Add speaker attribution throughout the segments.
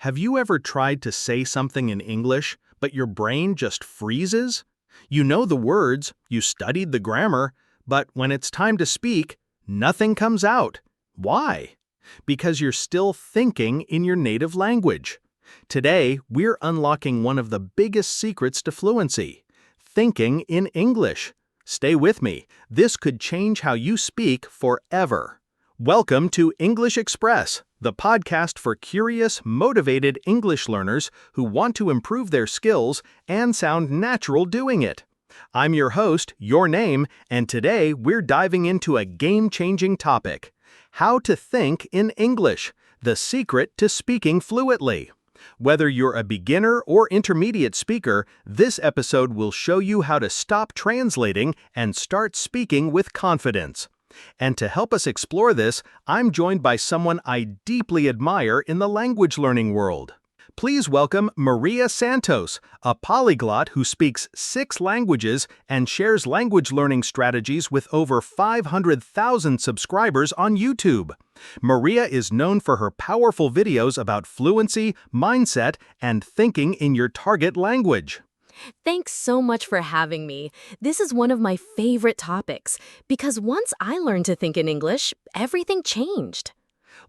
Speaker 1: Have you ever tried to say something in English, but your brain just freezes? You know the words, you studied the grammar, but when it's time to speak, nothing comes out. Why? Because you're still thinking in your native language. Today, we're unlocking one of the biggest secrets to fluency: thinking in English. Stay with me. This could change how you speak forever. Welcome to English Express, the podcast for curious, motivated English learners who want to improve their skills and sound natural doing it. I'm your host, Your Name, and today we're diving into a game-changing topic: how to think in English, the secret to speaking fluently. Whether you're a beginner or intermediate speaker, this episode will show you how to stop translating and start speaking with confidence. And to help us explore this, I'm joined by someone I deeply admire in the language learning world. Please welcome Maria Santos, a polyglot who speaks 6 languages and shares language learning strategies with over 500,000 subscribers on YouTube. Maria is known for her powerful videos about fluency, mindset, and thinking in your target language.
Speaker 2: Thanks so much for having me. This is one of my favorite topics because once I learned to think in English, everything changed.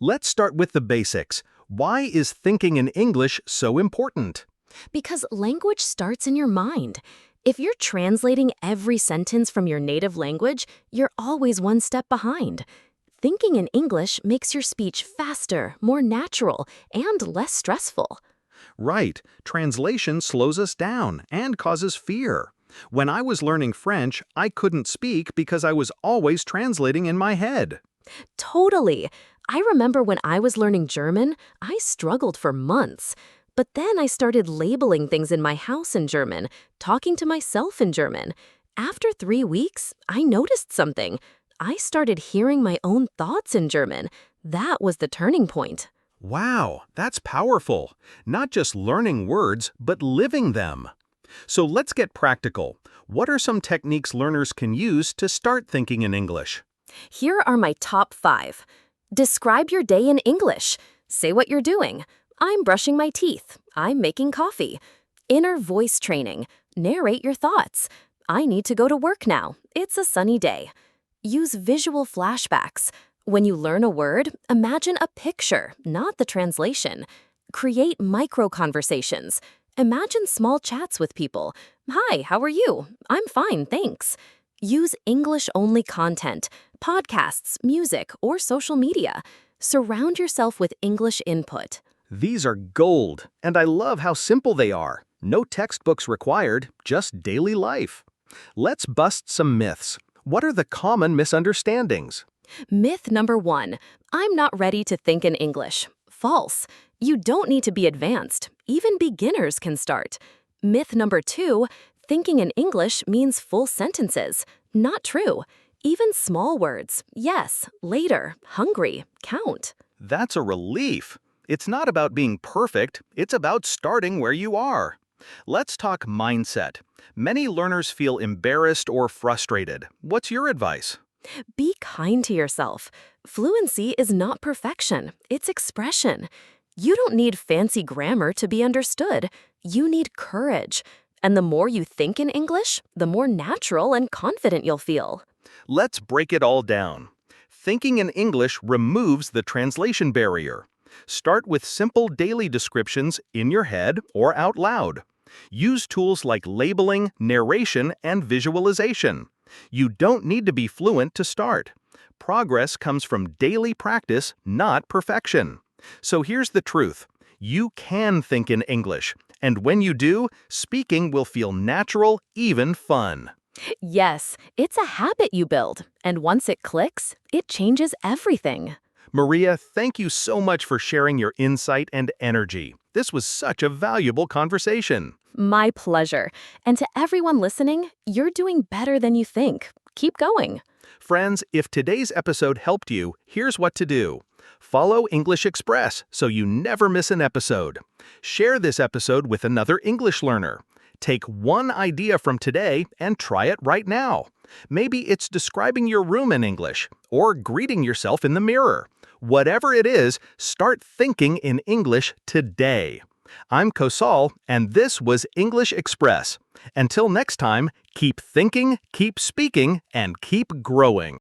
Speaker 1: Let's start with the basics. Why is thinking in English so important?
Speaker 2: Because language starts in your mind. If you're translating every sentence from your native language, you're always one step behind. Thinking in English makes your speech faster, more natural, and less stressful.
Speaker 1: Right, translation slows us down and causes fear. When I was learning French, I couldn't speak because I was always translating in my head.
Speaker 2: Totally. I remember when I was learning German, I struggled for months. But then I started labeling things in my house in German, talking to myself in German. After 3 weeks, I noticed something. I started hearing my own thoughts in German. That was the turning point.
Speaker 1: Wow, that's powerful. Not just learning words, but living them. So let's get practical. What are some techniques learners can use to start thinking in English?
Speaker 2: Here are my top 5. Describe your day in English. Say what you're doing. I'm brushing my teeth. I'm making coffee. Inner voice training. Narrate your thoughts. I need to go to work now. It's a sunny day. Use visual flashbacks. When you learn a word, imagine a picture, not the translation. Create micro-conversations. Imagine small chats with people. Hi, how are you? I'm fine, thanks. Use English-only content, podcasts, music, or social media. Surround yourself with English input.
Speaker 1: These are gold, and I love how simple they are. No textbooks required, just daily life. Let's bust some myths. What are the common misunderstandings?
Speaker 2: Myth number 1, I'm not ready to think in English. False. You don't need to be advanced. Even beginners can start. Myth number 2, thinking in English means full sentences. Not true. Even small words, yes, later, hungry, count.
Speaker 1: That's a relief. It's not about being perfect, it's about starting where you are. Let's talk mindset. Many learners feel embarrassed or frustrated. What's your advice?
Speaker 2: Be kind to yourself. Fluency is not perfection, it's expression. You don't need fancy grammar to be understood. You need courage. And the more you think in English, the more natural and confident you'll feel.
Speaker 1: Let's break it all down. Thinking in English removes the translation barrier. Start with simple daily descriptions in your head or out loud. Use tools like labeling, narration, and visualization. You don't need to be fluent to start. Progress comes from daily practice, not perfection. So here's the truth. You can think in English, and when you do, speaking will feel natural, even fun.
Speaker 2: Yes, it's a habit you build, and once it clicks, it changes everything.
Speaker 1: Maria, thank you so much for sharing your insight and energy. This was such a valuable conversation.
Speaker 2: My pleasure. And to everyone listening, you're doing better than you think. Keep going.
Speaker 1: Friends, if today's episode helped you, here's what to do. Follow English Express so you never miss an episode. Share this episode with another English learner. Take one idea from today and try it right now. Maybe it's describing your room in English, or greeting yourself in the mirror, Whatever it is, start thinking in English today. I'm Kosal, and this was English Express. Until next time, keep thinking, keep speaking, and keep growing.